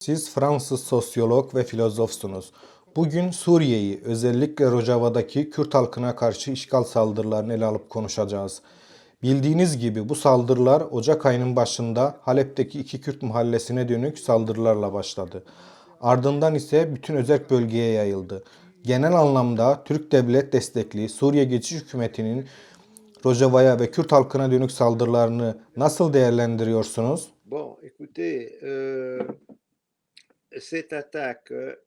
Siz Fransız sosyolog ve filozofsunuz. Bugün Suriye'yi, özellikle Rojava'daki Kürt halkına karşı işgal saldırılarını ele alıp konuşacağız. Bildiğiniz gibi bu saldırılar Ocak ayının başında Halep'teki iki Kürt mahallesine dönük saldırılarla başladı. Ardından ise bütün özerk bölgeye yayıldı. Genel anlamda Türk devlet destekli Suriye geçiş hükümetinin Rojava'ya ve Kürt halkına dönük saldırılarını nasıl değerlendiriyorsunuz? Bon, écoutez, cette attaque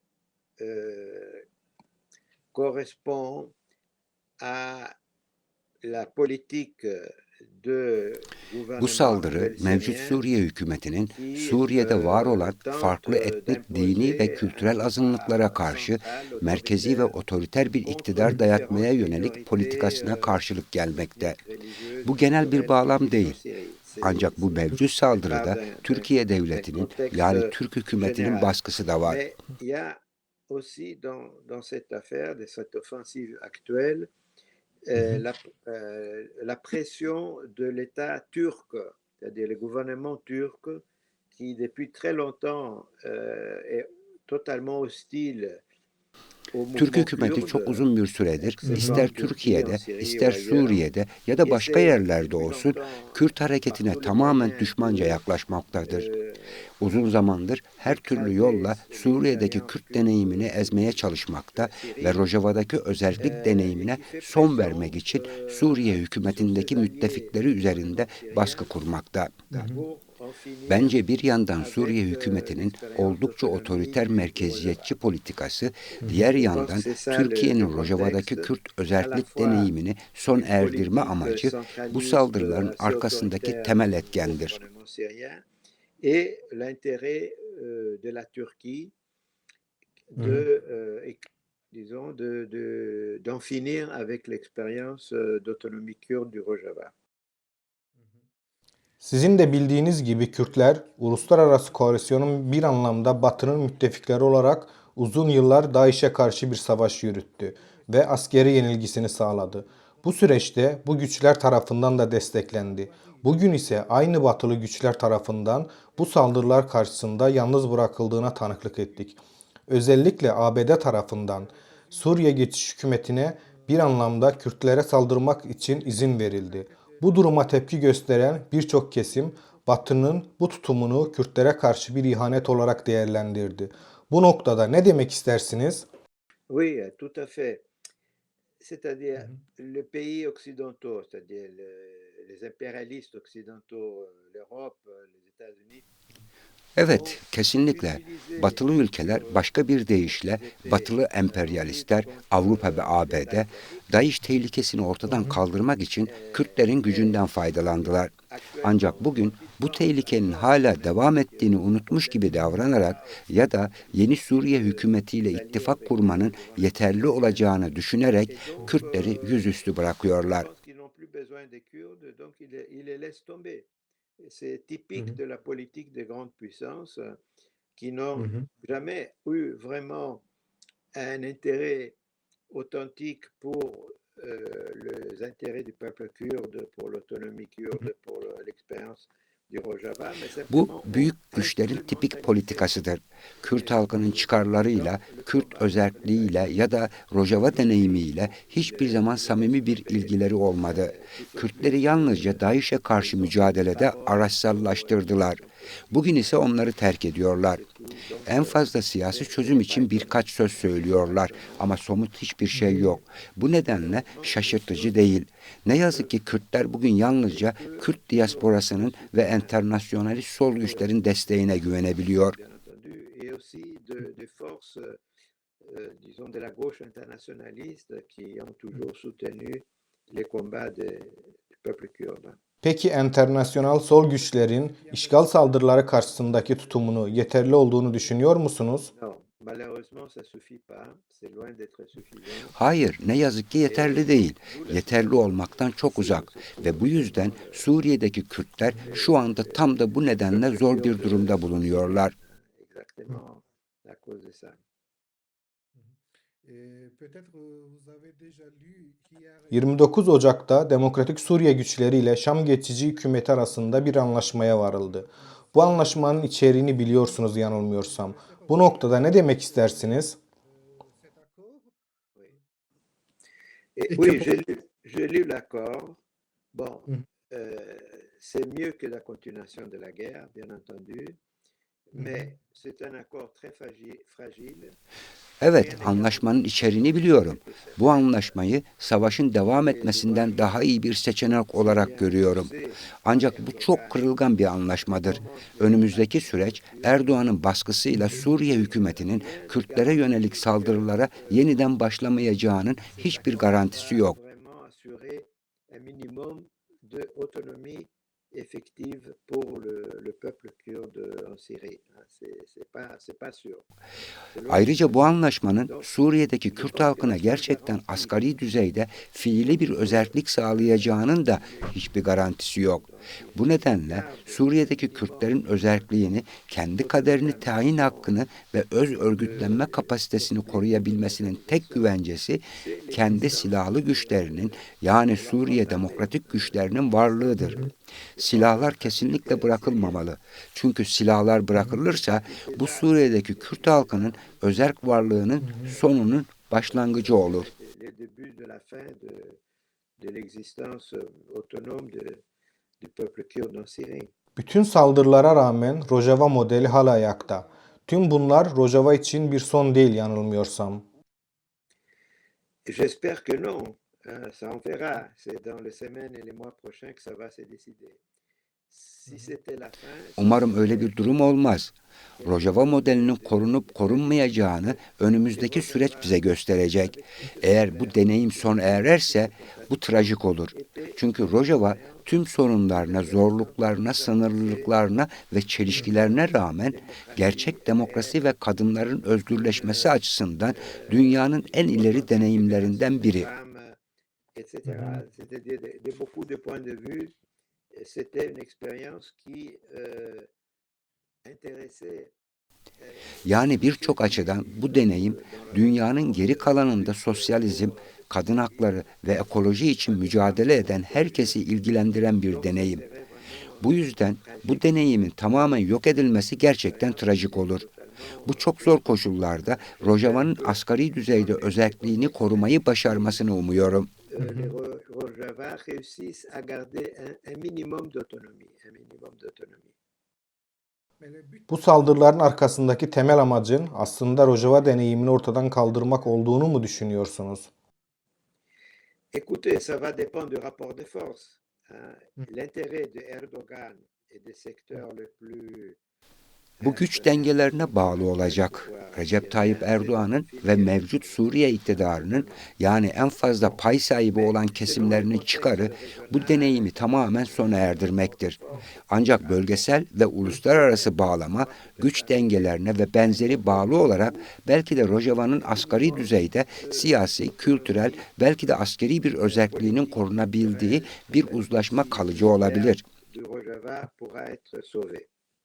correspond à la politique de Bu gouvernement saldırı actuel mevcut syrien Suriye hükümetinin qui Suriye'de var olan farklı tente etnik, dini ve d'imposer un kültürel azınlıklara État karşı central merkezi ve autoritaire otoriter bir contre iktidar dayatmaya différentes yönelik minorités politikasına karşılık gelmekte. ethniques, religieuses, Bu genel bir culturelles qui bağlam vivent en değil. Syrie. Ancak bu mevcut Je parle saldırıda Türkiye d'un devletinin yani contexte Türk hükümetinin général. baskısı da var. Mais il y a aussi dans cette affaire, de cette offensive actuelle, la pression de l'État turc, c'est-à-dire le gouvernement turc, qui depuis très longtemps est totalement hostile au Türk mouvement hükümeti çok kurde, uzun bir süredir que ce soit ister en Turquie, en Türkiye'de, Syrie ou ister ailleurs, Suriye'de ya da başka essaie yerlerde depuis olsun longtemps Kürt par hareketine tous les tamamen moyens düşmanca de yaklaşmaktadır. Uzun zamandır her türlü yolla Suriye'deki Kürt deneyimini ezmeye çalışmakta ve Rojava'daki özellik deneyimine son vermek için Suriye hükümetindeki müttefikleri üzerinde baskı kurmakta. Bence bir yandan Suriye hükümetinin oldukça otoriter merkeziyetçi politikası, diğer yandan Türkiye'nin Rojava'daki Kürt özellik deneyimini son erdirme amacı bu saldırıların arkasındaki temel etkendir. Et l'intérêt de la Turquie d'en finir avec l'expérience d'autonomie kurde du Rojava. Sizin de bildiğiniz gibi Kürtler, uluslararası koalisyonun bir anlamda Batı'nın müttefikleri olarak uzun yıllar DAEŞ'e karşı bir savaş yürüttü ve askeri yenilgisini sağladı. Bu süreçte bu güçler tarafından da desteklendi. Bugün ise aynı Batılı güçler tarafından bu saldırılar karşısında yalnız bırakıldığına tanıklık ettik. Özellikle ABD tarafından Suriye geçiş hükümetine bir anlamda Kürtlere saldırmak için izin verildi. Bu duruma tepki gösteren birçok kesim Batı'nın bu tutumunu Kürtlere karşı bir ihanet olarak değerlendirdi. Bu noktada ne demek istersiniz? Oui, tout à fait. C'est-à-dire les pays occidentaux, c'est-à-dire les impérialistes occidentaux, l'Europe, les États-Unis. Evet, kesinlikle. Batılı ülkeler başka bir deyişle batılı emperyalistler, Avrupa ve ABD, DAEŞ tehlikesini ortadan kaldırmak için Kürtlerin gücünden faydalandılar. Ancak bugün bu tehlikenin hala devam ettiğini unutmuş gibi davranarak ya da yeni Suriye hükümetiyle ittifak kurmanın yeterli olacağını düşünerek Kürtleri yüzüstü bırakıyorlar. C'est typique de la politique des grandes puissances qui n'ont jamais eu vraiment un intérêt authentique pour les intérêts du peuple kurde, pour l'autonomie kurde, pour l'expérience du Rojava, mais Bu simplement büyük güçlerin tipik politikasıdır. Kürt halkının çıkarlarıyla, Kürt özerkliğiyle ya da Rojava deneyimiyle hiçbir zaman samimi bir ilgileri olmadı. Kürtleri yalnızca DAEŞ'e karşı mücadelede araçsallaştırdılar. Bugün ise onları terk ediyorlar. En fazla siyasi çözüm için birkaç söz söylüyorlar ama somut hiçbir şey yok. Bu nedenle şaşırtıcı değil. Ne yazık ki Kürtler bugün yalnızca Kürt diasporasının ve enternasyonalist sol güçlerin desteğine güvenebiliyor. Disons de la gauche internationaliste qui ont toujours soutenu les combats du peuple kurde. Peki enternasyonal sol güçlerin işgal saldırıları karşısındaki tutumunu yeterli olduğunu düşünüyor musunuz? Hayır, ne yazık ki yeterli değil. Yeterli olmaktan çok uzak ve bu yüzden Suriye'deki Kürtler şu anda tam da bu nedenle zor bir durumda bulunuyorlar. 29 Ocak'ta Demokratik Suriye güçleri ile Şam geçici hükümeti arasında bir anlaşmaya varıldı. Bu anlaşmanın içeriğini biliyorsunuz yanılmıyorsam. Bu noktada ne demek istersiniz? Et oui, j'ai lu l'accord. Bon, Mmh. c'est mieux que la continuation de la guerre, bien entendu, mais c'est un accord très fragile. Evet, anlaşmanın içeriğini biliyorum. Bu anlaşmayı savaşın devam etmesinden daha iyi bir seçenek olarak görüyorum. Ancak bu çok kırılgan bir anlaşmadır. Önümüzdeki süreç Erdoğan'ın baskısıyla Suriye hükümetinin Kürtlere yönelik saldırılara yeniden başlamayacağının hiçbir garantisi yok. Vraiment assurer un minimum de autonomie effective pour le peuple kurde en Syrie. C'est pas sûr. Ayrıca bu anlaşmanın Suriye'deki Kürt halkına gerçekten asgari düzeyde fiili bir özellik sağlayacağının da hiçbir garantisi yok. Bu nedenle Suriye'deki Kürtlerin özelliğini, kendi kaderini tayin hakkını ve öz örgütlenme kapasitesini koruyabilmesinin tek güvencesi kendi silahlı güçlerinin, yani Suriye Demokratik Güçlerinin varlığıdır. Silahlar kesinlikle bırakılmamalı. Çünkü silahlar bırakılırsa bu Suriye'deki Kürt halkının özerk varlığının sonunun başlangıcı olur. Le début de la fin de l'existence autonome du peuple kurde en Syrie. Bütün saldırılara rağmen Rojava modeli hala ayakta. Tüm bunlar Rojava için bir son değil yanılmıyorsam. J'espère que non. Ça on verra. C'est dans les semaines et les mois prochains que ça va se décider. Si c'était la fin, Umarım öyle bir durum olmaz. Rojava modelinin korunup korunmayacağını önümüzdeki süreç bize gösterecek. Eğer bu deneyim sona ererse bu trajik olur. Çünkü Rojava tüm sorunlarına, zorluklarına, sınırlılıklarına ve çelişkilerine rağmen gerçek demokrasi ve kadınların özgürleşmesi açısından dünyanın en ileri deneyimlerinden biri. etc. C'était de beaucoup de points de vue. C'était une expérience qui intéressait. Yani birçok açıdan bu deneyim dünyanın geri kalanında sosyalizm, kadın hakları ve ekoloji için mücadele eden herkesi ilgilendiren bir deneyim. Bu yüzden bu deneyimin tamamen yok edilmesi gerçekten trajik olur. Bu çok zor koşullarda Rojava'nın asgari düzeyde özelliğini korumayı başarmasını umuyorum. Les Rojava réussissent à garder un minimum d'autonomie. Un minimum d'autonomie. Bu saldırıların arkasındaki temel amacın aslında Rojava deneyimini ortadan kaldırmak olduğunu mu düşünüyorsunuz? Écoutez, ça va dépendre du rapport de force. L'intérêt de Erdogan et des secteurs les plus Bu güç dengelerine bağlı olacak. Recep Tayyip Erdoğan'ın ve mevcut Suriye iktidarının, yani en fazla pay sahibi olan kesimlerinin çıkarı bu deneyimi tamamen sona erdirmektir. Ancak bölgesel ve uluslararası bağlama, güç dengelerine ve benzeri bağlı olarak belki de Rojava'nın asgari düzeyde siyasi, kültürel, belki de askeri bir özelliğinin korunabildiği bir uzlaşma kalıcı olabilir. de Rojava pourra être sauvé.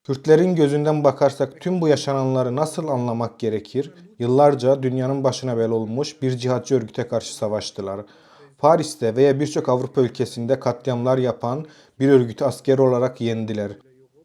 Kürtlerin gözünden bakarsak tüm bu yaşananları nasıl anlamak gerekir? Yıllarca dünyanın başına bel olmuş bir cihatçı örgüte karşı savaştılar. Paris'te veya birçok Avrupa ülkesinde katliamlar yapan bir örgütü asker olarak yendiler.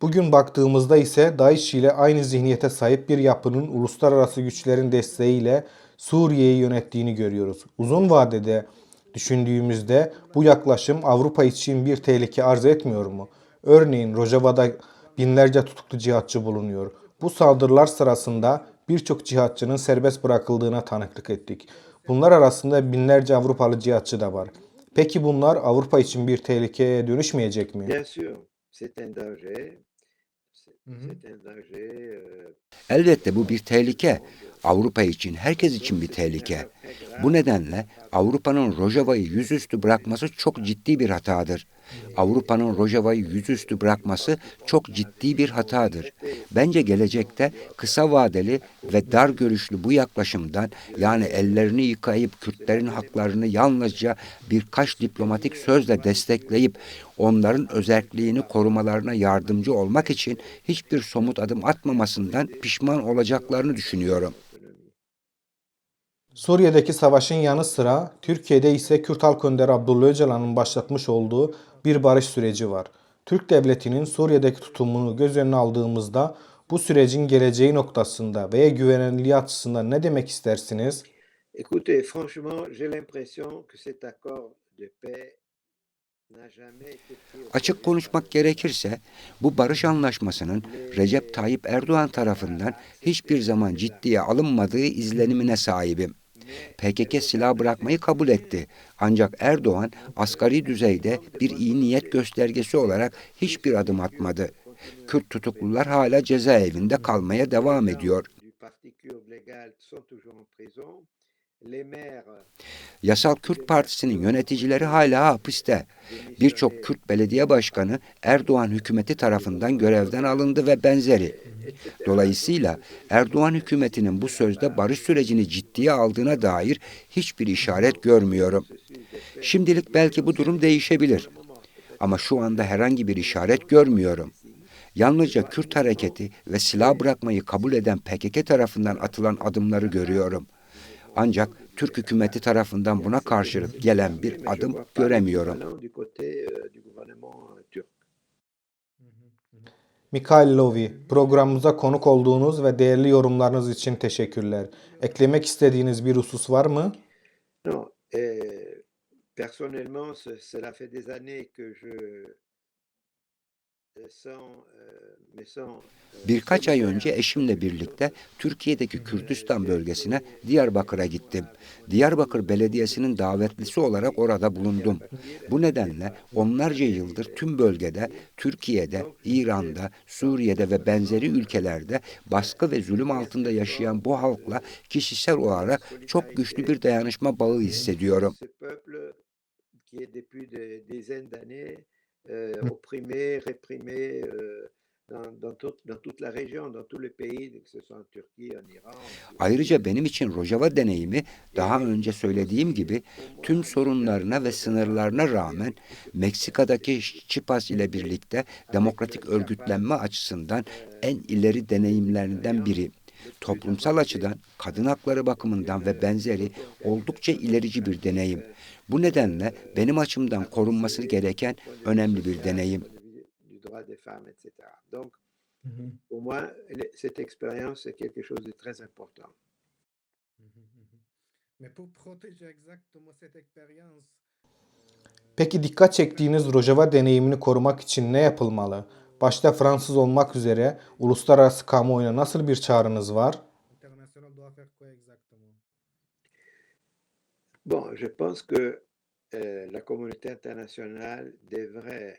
Bugün baktığımızda ise DAEŞ ile aynı zihniyete sahip bir yapının uluslararası güçlerin desteğiyle Suriye'yi yönettiğini görüyoruz. Uzun vadede düşündüğümüzde bu yaklaşım Avrupa için bir tehlike arz etmiyor mu? Örneğin Rojava'da binlerce tutuklu cihatçı bulunuyor. Bu saldırılar sırasında birçok cihatçının serbest bırakıldığına tanıklık ettik. Bunlar arasında binlerce Avrupalı cihatçı da var. Peki bunlar Avrupa için bir tehlikeye dönüşmeyecek mi? Bien sûr, c'est un danger. C'est un danger. Elbette bu bir tehlike. Avrupa için, herkes için bir tehlike. Bu nedenle Avrupa'nın Rojava'yı yüzüstü bırakması çok ciddi bir hatadır. Avrupa'nın Rojava'yı yüzüstü bırakması çok ciddi bir hatadır. Bence gelecekte kısa vadeli ve dar görüşlü bu yaklaşımdan, yani ellerini yıkayıp Kürtlerin haklarını yalnızca birkaç diplomatik sözle destekleyip onların özelliğini korumalarına yardımcı olmak için hiçbir somut adım atmamasından pişman olacaklarını düşünüyorum. Suriye'deki savaşın yanı sıra Türkiye'de ise Kürt Halk Önderi Abdullah Öcalan'ın başlatmış olduğu bir barış süreci var. Türk devletinin Suriye'deki tutumunu göz önüne aldığımızda bu sürecin geleceği noktasında veya güvenilirliği açısından ne demek istersiniz? Écoutez, franchement, j'ai l'impression que cet accord de paix n'a jamais été pris au Açık sérieux konuşmak gerekirse bu barış anlaşmasının Recep Tayyip Erdoğan tarafından hiçbir zaman ciddiye alınmadığı izlenimine sahibim. PKK silah bırakmayı kabul etti. Ancak Erdoğan asgari düzeyde bir iyi niyet göstergesi olarak hiçbir adım atmadı. Kürt tutuklular hala cezaevinde kalmaya devam ediyor. du Parti kurde légal sont toujours en prison. Les maires Yasal Kürt Partisi'nin yöneticileri hala hapiste. Birçok Kürt belediye başkanı Erdoğan hükümeti tarafından görevden alındı ve benzeri. Dolayısıyla Erdoğan hükümetinin bu sözde barış sürecini ciddiye aldığına dair hiçbir işaret görmüyorum. Şimdilik belki bu durum değişebilir. Ama şu anda herhangi bir işaret görmüyorum. Yalnızca Kürt hareketi ve silah bırakmayı kabul eden PKK tarafından atılan adımları görüyorum. Ancak Türk hükümeti tarafından buna karşılık gelen bir adım göremiyorum. du côté du gouvernement turc. Mikhail Lovi, programımıza konuk olduğunuz ve değerli yorumlarınız için teşekkürler. Eklemek istediğiniz bir husus var mı? Non, personnellement, cela fait des années que je me sens Birkaç ay solidaire önce eşimle birlikte Türkiye'deki Kürdistan bölgesine Diyarbakır'a gittim. Diyarbakır Belediyesi'nin davetlisi olarak orada bulundum. Bu nedenle onlarca yıldır tüm bölgede, Türkiye'de, İran'da, Suriye'de ve benzeri ülkelerde baskı ve zulüm altında yaşayan bu halkla kişisel olarak çok güçlü bir dayanışma bağı hissediyorum. ce peuple qui est depuis des dizaines d'années opprimé, réprimé dans toute la région, dans tous les pays, que ce soit en Turquie, en Iran. Ayrıca benim için Rojava deneyimi daha önce söylediğim gibi tüm sorunlarına ve sınırlarına rağmen Meksika'daki Chiapas ile birlikte demokratik örgütlenme açısından en ileri deneyimlerinden biri. Toplumsal açıdan, kadın hakları bakımından ve benzeri oldukça ilerici bir deneyim. Bu nedenle benim açımdan korunması gereken önemli bir deneyim. Du droit des femmes, etc. Donc, pour moi, cette expérience est quelque chose de très important. Peki dikkat çektiğiniz Rojava deneyimini korumak için ne yapılmalı? Başta Fransız olmak üzere uluslararası kamuoyuna nasıl bir çağrınız var? Bon, je pense que la communauté internationale devrait,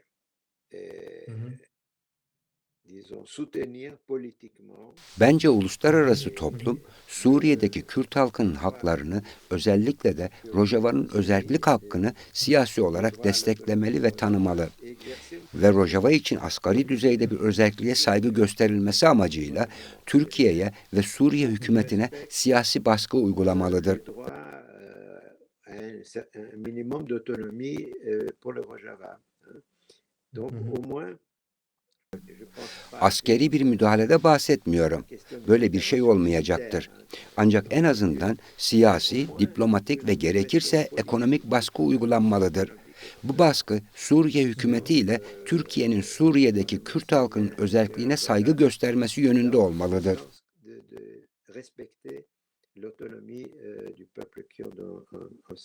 disons, soutenir politiquement Bence uluslararası toplum Suriye'deki Kürt halkının haklarını, özellikle de Rojava'nın özerklik hakkını siyasi olarak desteklemeli ve tanımalı. Ve Rojava için asgari düzeyde bir özerkliğe saygı gösterilmesi amacıyla Türkiye'ye ve Suriye hükümetine siyasi baskı uygulamalıdır. droit à un minimum d'autonomie pour le Rojava. Donc, au moins, je pense pas Askeri bir müdahalede bahsetmiyorum. Böyle bir şey olmayacaktır. Ancak en azından siyasi, diplomatik ve gerekirse ekonomik baskı uygulanmalıdır. Bu baskı Suriye hükümeti ile Türkiye'nin Suriye'deki Kürt halkının özerkliğine saygı göstermesi yönünde olmalıdır. de respecter l'autonomie du peuple kurde en